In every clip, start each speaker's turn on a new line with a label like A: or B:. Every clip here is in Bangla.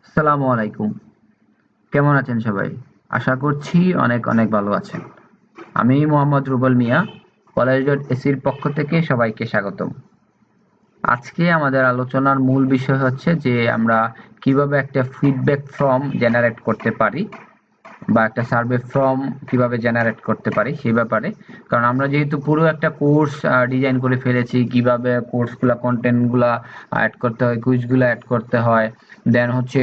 A: আসসালামু আলাইকুম। কেমন আছেন সবাই? আশা করছি অনেক অনেক ভালো আছেন। আমি মোহাম্মদ রুবেল মিয়া, কলেজ.এসির পক্ষ থেকে সবাইকে স্বাগতম। আজকে আমাদের আলোচনার মূল বিষয় হচ্ছে যে আমরা কিভাবে একটা ফিডব্যাক ফর্ম জেনারেট করতে পারি বা একটা সার্ভে ফর্ম কিভাবে জেনারেট করতে পারি সেই ব্যাপারে। কারণ আমরা যেহেতু পুরো একটা কোর্স ডিজাইন করে ফেলেছি, কিভাবে কোর্সগুলা কন্টেন্টগুলা অ্যাড করতে হয়, কুইজগুলো অ্যাড করতে হয়, দেন হচ্ছে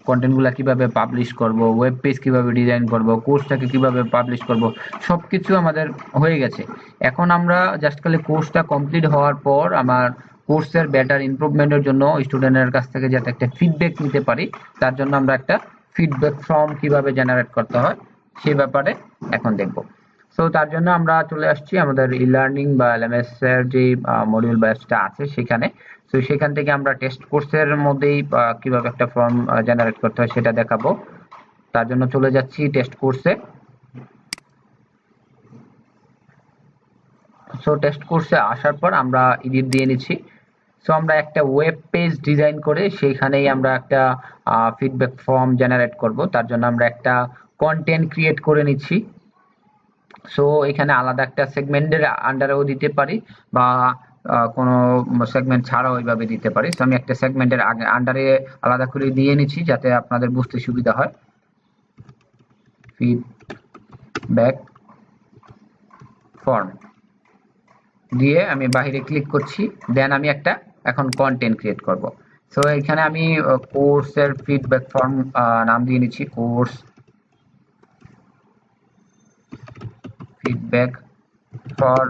A: কন্টেন্টগুলা কিভাবে পাবলিশ করব, ওয়েব পেজ কিভাবে ডিজাইন করব, কোর্সটাকে কিভাবে পাবলিশ করব, সবকিছু আমাদের হয়ে গেছে। এখন আমরা জাস্ট খালি কোর্সটা কমপ্লিট হওয়ার পর আমার কোর্সের বেটার ইমপ্রুভমেন্টের জন্য স্টুডেন্টের কাছ থেকে যাতে একটা ফিডব্যাক নিতে পারি, তার জন্য আমরা একটা ফিডব্যাক ফর্ম কিভাবে জেনারেট করতে হয় সেই ব্যাপারে এখন দেখব। সো তার জন্য আমরা চলে আসছি আমাদের ই লার্নিং বা এলএমএস এর যে মডিউল ব্যাচটা আছে সেখানে। তো সেখান থেকে আমরা টেস্ট কোর্সের মধ্যেই কিভাবে একটা ফর্ম জেনারেট করতে হয় সেটা দেখাবো। তার জন্য চলে যাচ্ছি টেস্ট কোর্সে। সো টেস্ট কোর্সে আসার পর আমরা এডিট দিয়ে নিচ্ছি। সো আমরা একটা ওয়েব পেজ ডিজাইন করে সেইখানেই আমরা একটা ফিডব্যাক ফর্ম জেনারেট করব। তার জন্য আমরা একটা কন্টেন্ট ক্রিয়েট করে নিচ্ছি। সো এখানে আলাদা একটা সেগমেন্টের আন্ডারেও দিতে পারি বা কোনো সেগমেন্ট ছাড়াও ওইভাবে দিতে পারি। সো আমি একটা সেগমেন্টের আন্ডারে আলাদা করে দিয়ে নিচ্ছি যাতে আপনাদের বুঝতে সুবিধা হয়। ফিডব্যাক ফর্ম দিয়ে আমি বাহিরে ক্লিক করছি, দেন আমি একটা এখন কন্টেন্ট ক্রিয়েট করব। সো এখানে আমি কোর্সের ফিডব্যাক ফর্ম নাম দিয়ে নিচ্ছি, কোর্স ফিডব্যাক ফর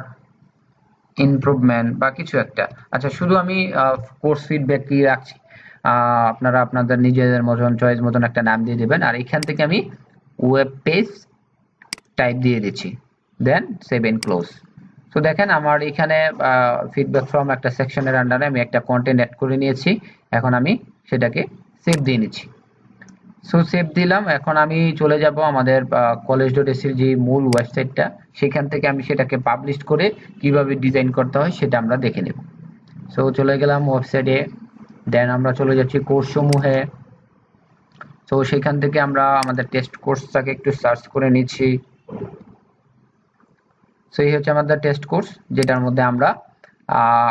A: ইমপ্রুভমেন্ট বা কিছু একটা। আচ্ছা, শুধু আমি কোর্স ফিডব্যাক কি রাখছি, আপনারা আপনাদের নিজেদের মতন চয়েস মতন একটা নাম দিয়ে দেবেন। আর এখান থেকে আমি ওয়েব পেজ টাইপ দিয়ে দিচ্ছি, দেন সেভ এন্ড ক্লোজ। তো দেখেন আমার এখানে ফিডব্যাক ফর্ম একটা সেকশনের আন্ডারে আমি একটা কন্টেন্ট অ্যাড করে নিয়েছি। এখন আমি সেটাকে সেভ দিয়ে নিচ্ছি। সো সেভ দিলাম। এখন আমি চলে যাব আমাদের কলেজ.এসির যে মূল ওয়েবসাইটটা, সেখান থেকে আমি সেটাকে পাবলিশ করে কিভাবে ডিজাইন করতে হয় সেটা আমরা দেখে নেব। সো চলে গেলাম ওয়েবসাইটে, দেন আমরা চলে যাচ্ছি কোর্স সমূহে। তো সেখান থেকে আমরা আমাদের টেস্ট কোর্সটাকে একটু সার্চ করে নিচ্ছি। সো এই হচ্ছে আমাদের টেস্ট কোর্স, যেটার মধ্যে আমরা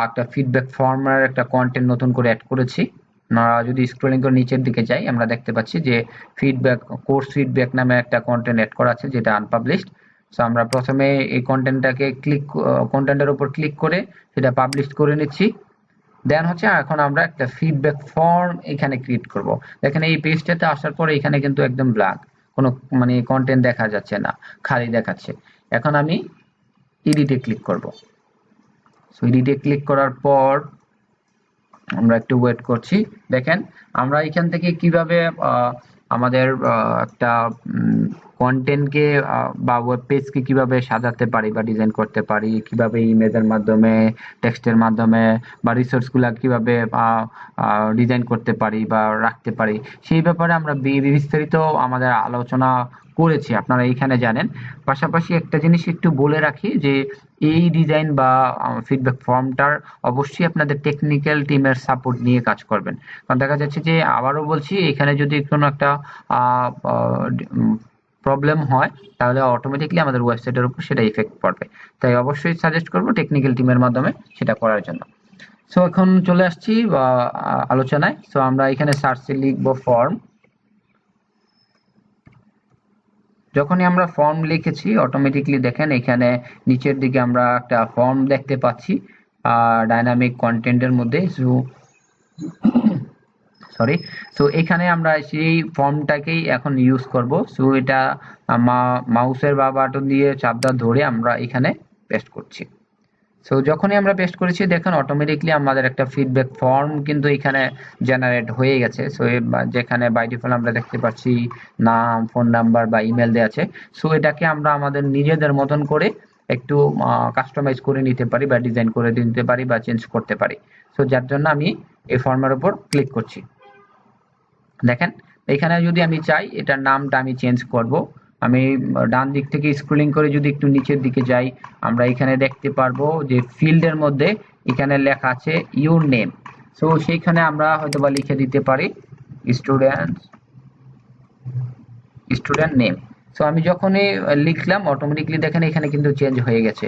A: একটা ফিডব্যাক ফর্মের একটা কন্টেন্ট নতুন করে অ্যাড করেছি। আমরা যদি স্ক্রলিং করে নিচের দিকে যাই আমরা দেখতে পাচ্ছি যে ফিডব্যাক কোর্স ফিডব্যাক নামে একটা কন্টেন্ট অ্যাড করা আছে যেটা আনপাবলিশড। সো আমরা প্রথমে এই কন্টেন্টটাকে কন্টেন্টের উপর ক্লিক করে সেটা পাবলিশ করে নিচ্ছি। দেন হচ্ছে এখন আমরা একটা ফিডব্যাক ফর্ম এখানে ক্রিয়েট করব। দেখেন এই পেজটাতে আসার পরে এখানে কিন্তু একদম ব্ল্যাঙ্ক, কোনো মানে কন্টেন্ট দেখা যাচ্ছে না, খালি দেখাচ্ছে। এখন আমি এডিটে ক্লিক করব। সো এডিটে ক্লিক করার পর আমরা একটু ওয়েট করছি। দেখেন আমরা এখান থেকে কিভাবে আমাদের একটা কন্টেন্টকে বা ওয়েব পেজকে কিভাবে সাজাতে পারি বা ডিজাইন করতে পারি, কিভাবে ইমেজের মাধ্যমে, টেক্সটের মাধ্যমে বা রিসোর্সগুলো কিভাবে ডিজাইন করতে পারি বা রাখতে পারি সেই ব্যাপারে আমরা বিস্তারিত আমাদের আলোচনা করেছি, আপনারা এখানে জানেন। পাশাপাশি একটা জিনিস একটু বলে রাখি যে এই ডিজাইন বা ফিডব্যাক ফর্মটার অবশ্যই আপনাদের টেকনিক্যাল টিমের সাপোর্ট নিয়ে কাজ করবেন। কারণ দেখা যাচ্ছে যে আবারও বলছি, এখানে যদি কোনো একটা প্রবলেম হয় তাহলে অটোমেটিকলি আমাদের ওয়েবসাইটের উপর সেটা ইফেক্ট পড়বে। তাই অবশ্যই সাজেস্ট করব টেকনিক্যাল টিমের মাধ্যমে সেটা করার জন্য। সো এখন চলে আসছি আলোচনায়। সো আমরা এখানে সার্চে লিখবো ফর্ম। যখনই আমরা ফর্ম লিখেছি অটোমেটিকলি দেখেন এখানে নিচের দিকে আমরা একটা ফর্ম দেখতে পাচ্ছি ডাইনামিক কন্টেন্টের মধ্যে। সরি। সো এখানে আমরা সেই ফর্মটাকেই এখন ইউজ করব। সো এটা মাউসের বা বাটন দিয়ে চাপটা ধরে আমরা এখানে পেস্ট করছি। সো যখনই আমরা পেস্ট করেছি দেখেন অটোমেটিকলি আমাদের একটা ফিডব্যাক ফর্ম কিন্তু এখানে জেনারেট হয়ে গেছে। সো যেখানে বাই ডিফল্ট আমরা দেখতে পাচ্ছি নাম, ফোন নাম্বার বা ইমেল দেওয়া আছে। সো এটাকে আমরা আমাদের নিজেদের মতন করে একটু কাস্টমাইজ করে নিতে পারি বা ডিজাইন করে দিতে পারি বা চেঞ্জ করতে পারি। সো যার জন্য আমি এই ফর্মের উপর ক্লিক করছি। দেখেন এখানে যদি আমি চাই এটার নামটা আমি চেঞ্জ করব, আমি ডান দিক থেকে স্ক্রলিং করে যদি একটু নিচের দিকে যাই আমরা এখানে দেখতে পারবো যে ফিল্ডের মধ্যে এখানে লেখা আছে ইউর নেম। সো সেইখানে আমরা হয়তোবা লিখে দিতে পারি স্টুডেন্ট নেম। সো আমি যখনই লিখলাম অটোমেটিকলি দেখেন এখানে কিন্তু চেঞ্জ হয়ে গেছে।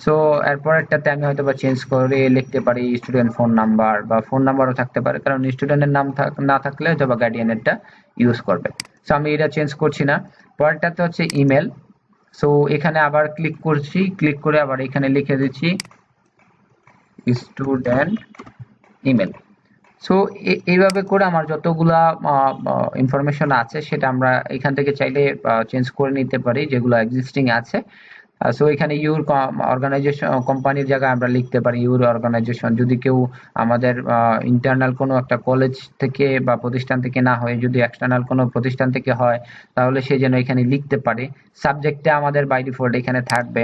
A: সো এরপরেরটাতে আমি হয়তো বা চেঞ্জ করে লিখতে পারি স্টুডেন্ট ফোন নাম্বার, বা ফোন নাম্বারও থাকতে পারে, কারণ স্টুডেন্টের নাম না থাকলে হয়তো বা গার্ডিয়ানেরটা ইউজ করবে। সো আমি এটা চেঞ্জ করছি না। পরেরটাতে হচ্ছে ইমেল। সো এখানে আবার ক্লিক করছি, ক্লিক করে আবার এখানে লিখে দিচ্ছি স্টুডেন্ট ইমেল। সো এইভাবে করে আমার যতগুলা ইনফরমেশন আছে সেটা আমরা এখান থেকে চাইলে চেঞ্জ করে নিতে পারি যেগুলো এক্সিস্টিং আছে। সো এখানে ইউর অর্গানাইজেশন, কোম্পানির জায়গায় আমরা লিখতে পারি ইউর অর্গানাইজেশন। যদি কেউ আমাদের ইন্টারনাল কোনো একটা কলেজ থেকে বা প্রতিষ্ঠান থেকে না হয়, যদি এক্সটার্নাল কোনো প্রতিষ্ঠান থেকে হয়, তাহলে সে যেন এখানে লিখতে পারে। সাবজেক্টে আমাদের বাই ডিফল্ট এখানে থাকবে।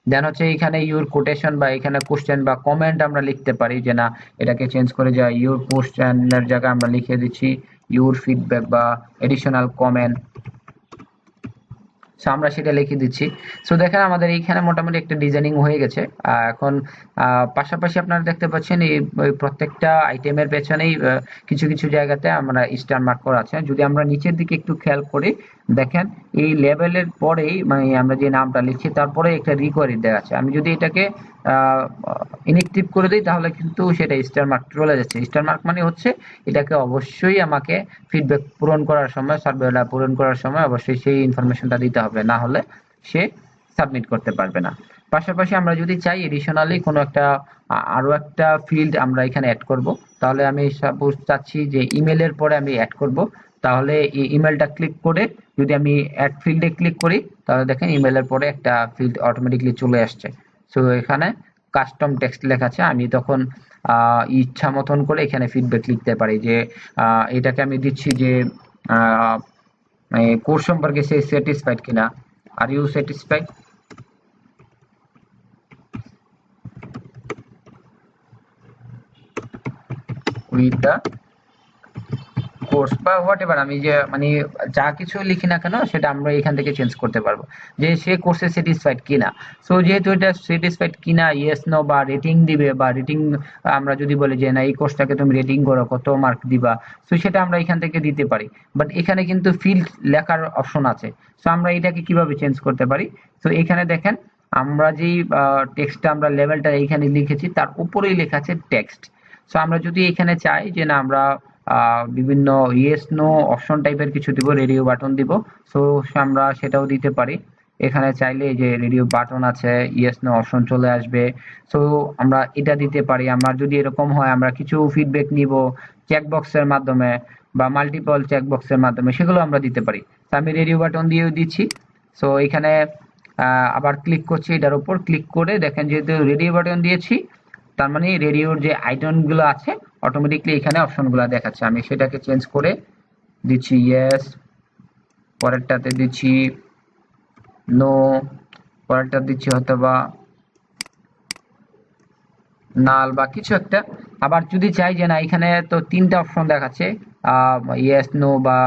A: দেন হচ্ছে এখানে ইউর কোটেশন বা এখানে কোশ্চেন বা কমেন্ট আমরা লিখতে পারি, যে না এটাকে চেঞ্জ করে যা ইউর কোশ্চেনের জায়গায় আমরা লিখে দিচ্ছি ইউর ফিডব্যাক বা এডিশনাল কমেন্ট। সো আমরা সেটা লিখে দিচ্ছি। সো দেখেন আমাদের এইখানে মোটামুটি একটা ডিজাইনিং হয়ে গেছে। এখন পাশাপাশি আপনারা দেখতে পাচ্ছেন এই প্রত্যেকটা আইটেমের পেছনেই কিছু কিছু জায়গাতে আমরা স্টার মার্ক করা আছে। যদি আমরা নিচের দিকে একটু খেয়াল করি, দেখেন এই লেভেলের পরেই মানে আমরা যে নামটা লিখছি তারপরে একটা রিকোয়ারি দেওয়া আছে। আমি যদি এটাকে ইনএক্টিভ করে দিই তাহলে কিন্তু সেটা স্টার মার্ক চলে যাচ্ছে। স্টার মার্ক মানে হচ্ছে এটাকে অবশ্যই আমাকে ফিডব্যাক পূরণ করার সময়, সার্ভেটা পূরণ করার সময় অবশ্যই সেই ইনফরমেশনটা দিতে হবে, না হলে সে সাবমিট করতে পারবে না। পাশাপাশি আমরা যদি চাই এডিশনালি কোনো একটা আরো একটা ফিল্ড আমরা এখানে অ্যাড করব, তাহলে আমি সাপোজ চাচ্ছি যে ইমেলের পরে আমি অ্যাড করব, তাহলে এই ইমেলটা ক্লিক করে যদি আমি অ্যাড ফিল্ডে ক্লিক করি তাহলে দেখেন ইমেলের পরে একটা ফিল্ড অটোমেটিকলি চলে আসছে। সো এখানে কাস্টম টেক্সট লেখা আছে। আমি তখন ইচ্ছা মতন করে এখানে ফিডব্যাক লিখতে পারি যে এটাকে আমি দিচ্ছি যে কোর্স সম্পর্কে সে স্যাটিসফাইড কিনা, are you satisfied with the course বা হোয়াট এভার, আমি যে মানে যা কিছু লিখি না কেন সেটা আমরা এখান থেকে চেঞ্জ করতে পারবো যে সে কোর্সে স্যাটিসফাইড কিনা। সো যেহেতু এটা স্যাটিসফাইড কিনা ইয়েস নো বা রেটিং দিবে, বা রেটিং আমরা যদি বলি যে না এই কোর্সটাকে তুমি রেটিং করো কত মার্ক দিবা, সো সেটা আমরা এখান থেকে দিতে পারি। বাট এখানে কিন্তু ফিল্ড লেখার অপশন আছে। সো আমরা এটাকে কিভাবে চেঞ্জ করতে পারি, তো এখানে দেখেন আমরা যেই টেক্সটটা আমরা লেভেলটা এইখানে লিখেছি তার উপরেই লেখা আছে টেক্সট। সো আমরা যদি এখানে চাই যে না আমরা বিভিন্ন ইয়েস নো অপশন টাইপের কিছু দিব, রেডিও বাটন দিব, সো আমরা সেটাও দিতে পারি। এখানে চাইলে যে রেডিও বাটন আছে, ইয়েস নো অপশন চলে আসবে। সো আমরা এটা দিতে পারি। আমার যদি এরকম হয় আমরা কিছু ফিডব্যাক নিব চেকবক্সের মাধ্যমে বা মাল্টিপল চেকবক্সের মাধ্যমে, সেগুলো আমরা দিতে পারি। তো আমি রেডিও বাটন দিয়েও দিচ্ছি। সো এখানে আবার ক্লিক করছি, এটার উপর ক্লিক করে দেখেন যেহেতু রেডিও বাটন দিয়েছি তার মানে রেডিওর যে আইকনগুলো আছে অটোমেটিকলি এখানে অপশনগুলো দেখাচ্ছে। আমি সেটাকে চেঞ্জ করে দিচ্ছি ইয়েস, পরেরটাতে দিচ্ছি নো, পরেরটা দিচ্ছি হয়তোবা নাল বা কিছু একটা। আবার যদি চাই যে না এখানে তো তিনটা অপশন দেখাচ্ছে, ইয়েস নো বা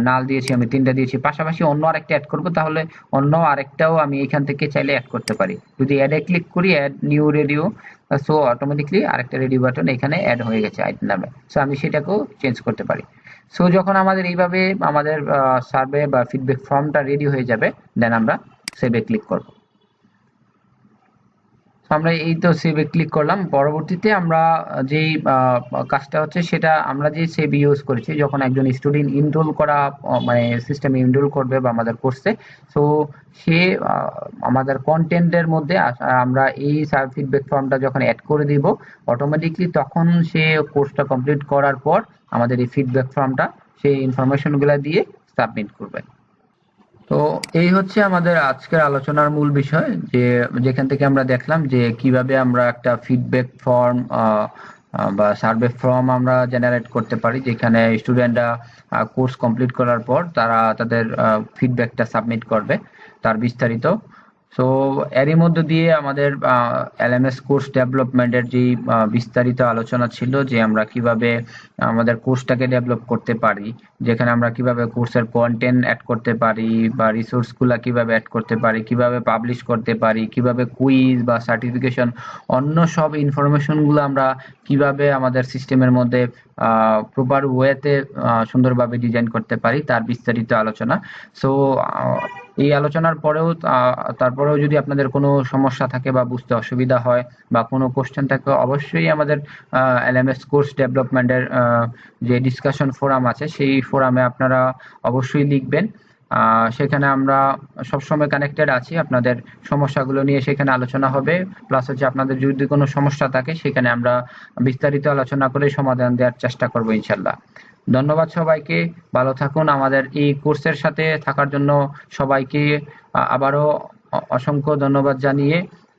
A: নাল দিয়েছি, আমি তিনটা দিয়েছি, পাশাপাশি অন্য আরেকটা অ্যাড করব, তাহলে অন্য আরেকটাও আমি এখান থেকে চাইলে অ্যাড করতে পারি। যদি অ্যাডে ক্লিক করি add new radio, so automatically আরেকটা রেডিও বাটন এখানে অ্যাড হয়ে গেছে আইটেম নামে। সো আমি সেটাকেও চেঞ্জ করতে পারি। সো যখন আমাদের এইভাবে আমাদের সার্ভে বা ফিডব্যাক ফর্মটা রেডি হয়ে যাবে, দেন আমরা সেভে ক্লিক করব। আমরা এই তো সেভে ক্লিক করলাম। পরবর্তীতে আমরা যেই কাজটা হচ্ছে সেটা আমরা যে সেভ ইউজ করেছি যখন একজন স্টুডেন্ট ইনরোল করা মানে সিস্টেমে ইনরোল করবে বা আমাদের কোর্সে, সো সে আমাদের কন্টেন্টের মধ্যে আমরা এই ফিডব্যাক ফর্মটা যখন অ্যাড করে দিব অটোমেটিকলি তখন সে কোর্সটা কমপ্লিট করার পর আমাদের এই ফিডব্যাক ফর্মটা সেই ইনফরমেশনগুলো দিয়ে সাবমিট করবে। তো এই হচ্ছে আমাদের আজকের আলোচনার মূল বিষয়, যে যেখান থেকে আমরা দেখলাম যে কিভাবে আমরা একটা ফিডব্যাক ফর্ম বা সার্ভে ফর্ম আমরা জেনারেট করতে পারি, যেখানে স্টুডেন্টরা কোর্স কমপ্লিট করার পর তারা তাদের ফিডব্যাকটা সাবমিট করবে তার বিস্তারিত। সো এরই মধ্য দিয়ে আমাদের এলএমএস কোর্স ডেভেলপমেন্টের যে বিস্তারিত আলোচনা ছিল যে আমরা কিভাবে আমাদের কোর্সটাকে ডেভেলপ করতে পারি, যেখানে আমরা কিভাবে কোর্সের কন্টেন্ট অ্যাড করতে পারি বা রিসোর্সগুলো কিভাবে অ্যাড করতে পারি, কিভাবে পাবলিশ করতে পারি, কিভাবে কুইজ বা সার্টিফিকেশন অন্য সব ইনফরমেশনগুলো আমরা কিভাবে আমাদের সিস্টেমের মধ্যে প্রপার ওয়েতে সুন্দরভাবে ডিজাইন করতে পারি তার বিস্তারিত আলোচনা। সো এই আলোচনার পরেও তারপরেও যদি আপনাদের কোনো সমস্যা থাকে বা বুঝতে অসুবিধা হয় বা কোনো কোশ্চেন থাকে, অবশ্যই আমাদের এলএমএস কোর্স ডেভেলপমেন্টের যে ডিসকাশন ফোরাম আছে সেই ফোরামে আপনারা অবশ্যই লিখবেন। সেখানে আমরা সবসময় কানেক্টেড আছি, আপনাদের সমস্যাগুলো নিয়ে সেখানে আলোচনা হবে, প্লাস হচ্ছে আপনাদের যদি কোনো সমস্যা থাকে সেখানে আমরা বিস্তারিত আলোচনা করে সমাধান দেওয়ার চেষ্টা করবো ইনশাল্লাহ। ধন্যবাদ সবাইকে, ভালো থাকুন। আমাদের এই কোর্সের সাথে থাকার জন্য সবাইকে আবারও অসংখ্য ধন্যবাদ জানিয়ে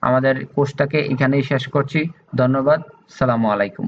A: আমাদের কোর্সটাকে এখানেই শেষ করছি। ধন্যবাদ। সালামু আলাইকুম।